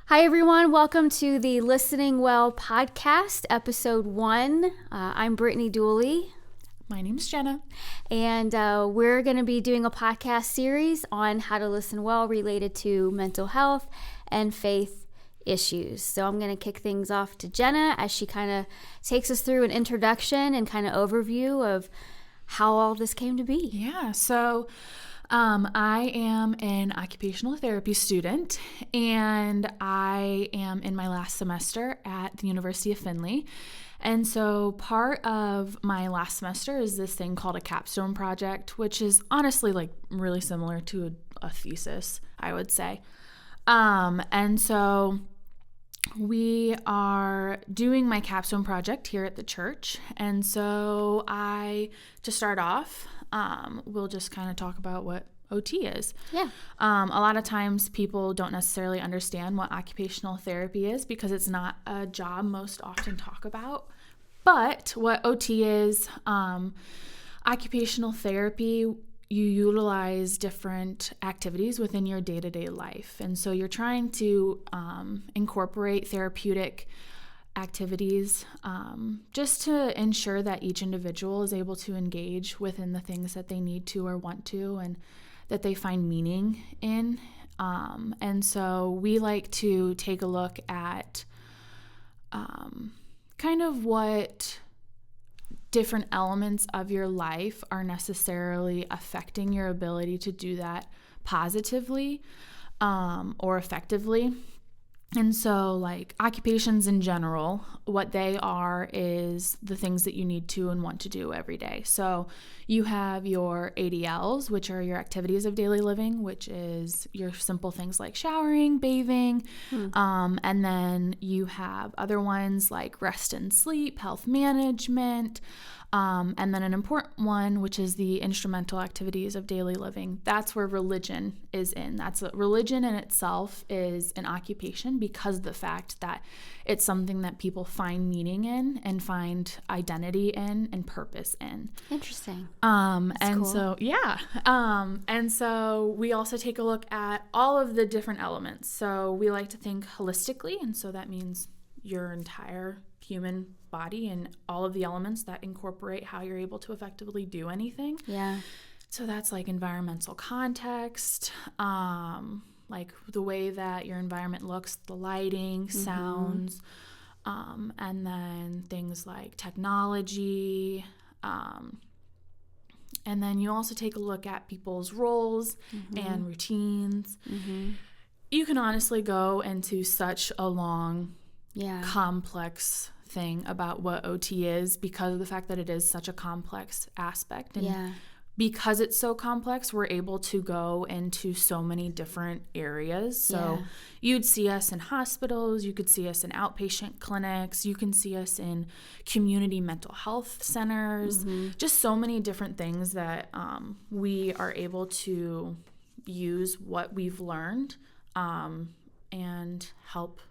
Hi, everyone. Welcome to the Listening Well podcast, episode 1. I'm Britni Dooley. My name's Jenna. And we're going to be doing a podcast series on how to listen well related to mental health and faith issues. So I'm going to kick things off to Jenna as she kind of takes us through an introduction and kind of overview of how all this came to be. Yeah, so I am an occupational therapy student, and I am in my last semester at the University of Findlay. And so part of my last semester is this thing called a Capstone project, which is honestly like really similar to a thesis, I would say. And so we are doing my capstone project here at the church. And so to start off, we'll just kind of talk about what OT is. Yeah. A lot of times people don't necessarily understand what occupational therapy is because it's not a job most often talk about. But what OT is, occupational therapy, you utilize different activities within your day-to-day life. And so you're trying to incorporate therapeutic activities just to ensure that each individual is able to engage within the things that they need to or want to and that they find meaning in. And so we like to take a look at kind of what different elements of your life are necessarily affecting your ability to do that positively or effectively. And so like occupations in general, what they are is the things that you need to and want to do every day. So you have your ADLs, which are your activities of daily living, which is your simple things like showering, bathing. And then you have other ones like rest and sleep, health management, and then an important one, which is the instrumental activities of daily living. That's where religion is in. Religion in itself is an occupation because of the fact that it's something that people find meaning in and find identity in and purpose in. Interesting. And cool. so, yeah. And so we also take a look at all of the different elements. So we like to think holistically. And so that means your entire human body and all of the elements that incorporate how you're able to effectively do anything. Yeah. So that's like environmental context, like the way that your environment looks, the lighting, sounds, and then things like technology. And then you also take a look at people's roles and routines. You can honestly go into such a long, complex thing about what OT is because of the fact that it is such a complex aspect. And because it's so complex, we're able to go into so many different areas. So you'd see us in hospitals, you could see us in outpatient clinics, you can see us in community mental health centers, just so many different things that we are able to use what we've learned and help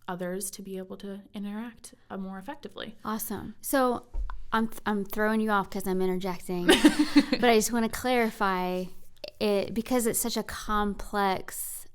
others to be able to interact more effectively. Awesome. So I'm throwing you off because I'm interjecting, but I just want to clarify it because it's such a complex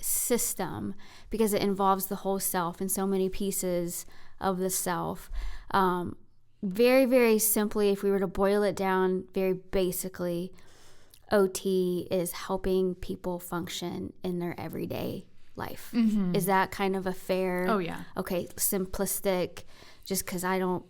system because it involves the whole self and so many pieces of the self. Very, very simply, if we were to boil it down very basically, OT is helping people function in their everyday life. Is that kind of a fair? Oh, yeah. Okay, simplistic, just because I don't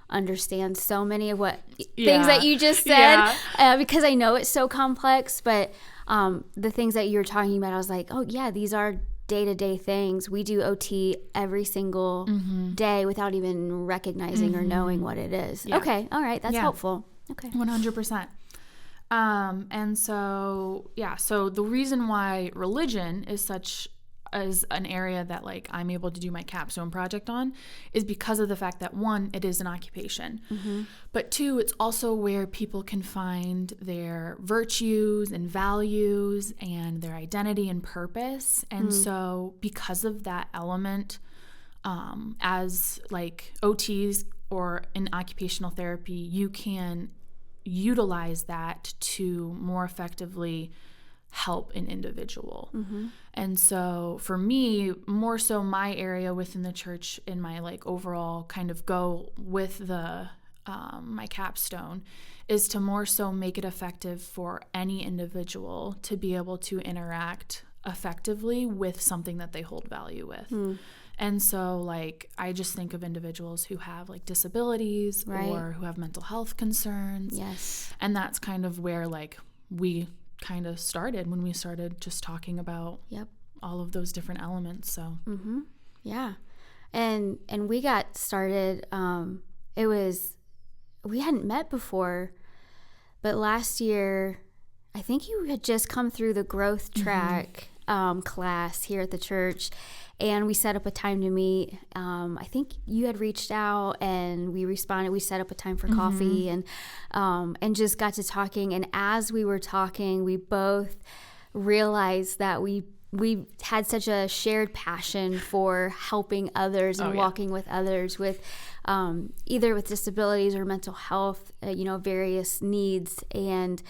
understand so many of what things that you just said because I know it's so complex, but the things that you're talking about, I was like, oh yeah, these are day-to-day things. We do OT every single day without even recognizing or knowing what it is. Okay, all right, that's helpful. Okay, 100%. And so so the reason why religion is such as an area that like I'm able to do my capstone project on is because of the fact that one, it is an occupation, but two, it's also where people can find their virtues and values and their identity and purpose. And so because of that element, as like OTs or in occupational therapy, you can utilize that to more effectively help an individual. And so for me, more so my area within the church in my like overall kind of go with the my capstone is to more so make it effective for any individual to be able to interact effectively with something that they hold value with. And so like I just think of individuals who have like disabilities or who have mental health concerns. Yes. And that's kind of where like we kind of started when we started just talking about all of those different elements. So yeah. And we got started, we hadn't met before, but last year I think you had just come through the growth track class here at the church, and we set up a time to meet. I think you had reached out and we responded. We set up a time for coffee and just got to talking. And as we were talking, we both realized that we had such a shared passion for helping others and walking with others with either with disabilities or mental health, various needs, and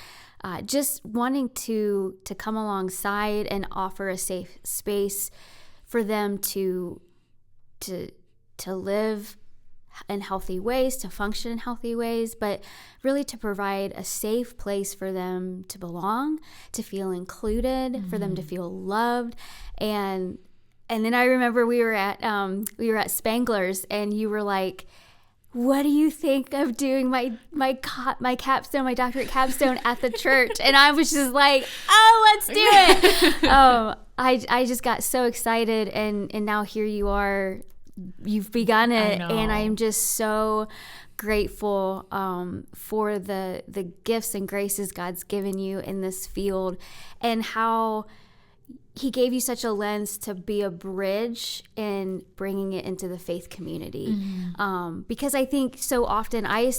just wanting to come alongside and offer a safe space for them to live in healthy ways, to function in healthy ways, but really to provide a safe place for them to belong, to feel included, for them to feel loved. And then I remember we were at Spangler's, and you were like, what do you think of doing my capstone, my doctorate capstone at the church? And I was just like, oh, let's do it. I just got so excited, and now here you are. You've begun it, and I am just so grateful for the gifts and graces God's given you in this field, and how He gave you such a lens to be a bridge in bringing it into the faith community. Because I think so often I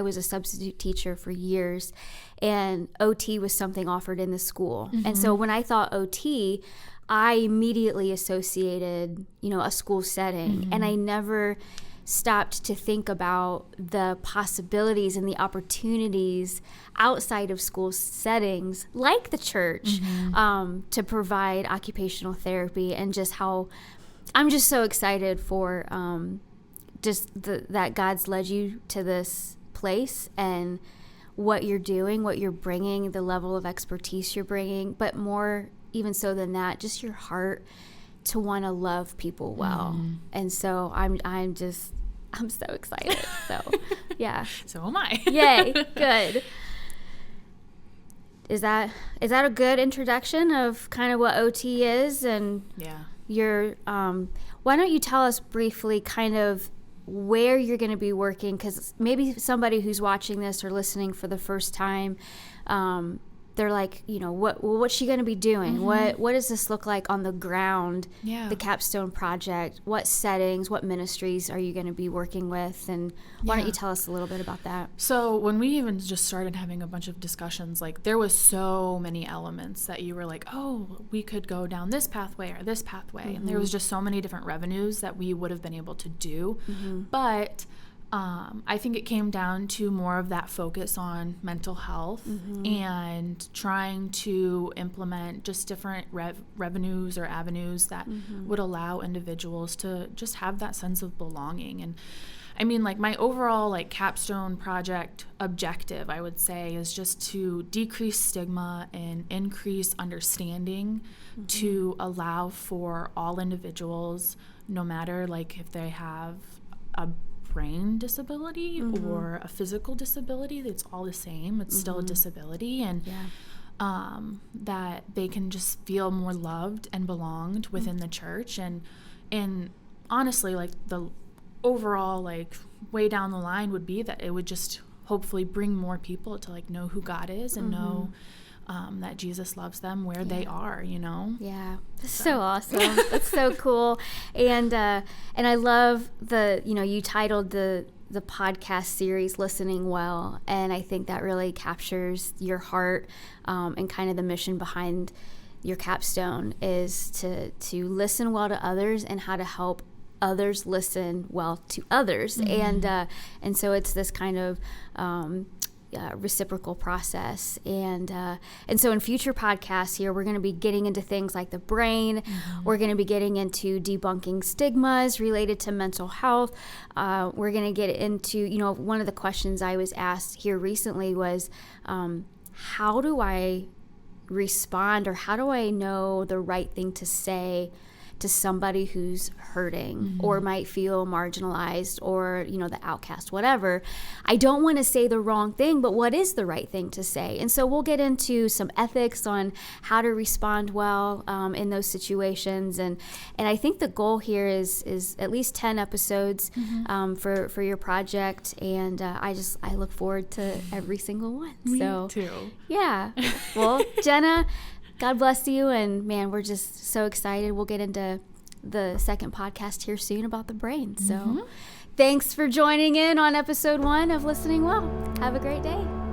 was a substitute teacher for years, and OT was something offered in the school. And so when I thought OT, I immediately associated, a school setting, and I never stopped to think about the possibilities and the opportunities outside of school settings like the church to provide occupational therapy, and just how I'm just so excited for that God's led you to this place, and what you're doing, what you're bringing, the level of expertise you're bringing, but more even so than that, just your heart to want to love people well. And so I'm so excited. So yeah. So am I. Yay. Good. Is that a good introduction of kind of what OT is? And your why don't you tell us briefly kind of where you're going to be working, because maybe somebody who's watching this or listening for the first time, they're like, what's she going to be doing? What does this look like on the ground? The Capstone Project, what settings, what ministries are you going to be working with? And why don't you tell us a little bit about that? So when we even just started having a bunch of discussions, like there was so many elements that you were like, oh, we could go down this pathway or this pathway. And there was just so many different revenues that we would have been able to do. But I think it came down to more of that focus on mental health and trying to implement just different revenues or avenues that would allow individuals to just have that sense of belonging. And I mean, like my overall like capstone project objective, I would say, is just to decrease stigma and increase understanding to allow for all individuals, no matter like if they have a brain disability or a physical disability, it's all the same. It's still a disability, and that they can just feel more loved and belonged within the church. And honestly, like the overall like way down the line would be that it would just hopefully bring more people to like know who God is and know that Jesus loves them where they are, Yeah, that's so awesome. That's so cool. And I love you titled the podcast series Listening Well, and I think that really captures your heart and kind of the mission behind your capstone is to listen well to others and how to help others listen well to others. And so it's this kind of reciprocal process. And so in future podcasts here, we're going to be getting into things like the brain. We're going to be getting into debunking stigmas related to mental health. We're going to get into, one of the questions I was asked here recently was, how do I respond, or how do I know the right thing to say to somebody who's hurting or might feel marginalized or, the outcast, whatever. I don't want to say the wrong thing, but what is the right thing to say? And so we'll get into some ethics on how to respond well in those situations. And I think the goal here is at least 10 episodes for your project. And I look forward to every single one. Me too. Yeah. Well, Jenna, God bless you. And man, we're just so excited. We'll get into the second podcast here soon about the brain. So thanks for joining in on episode 1 of Listening Well. Have a great day.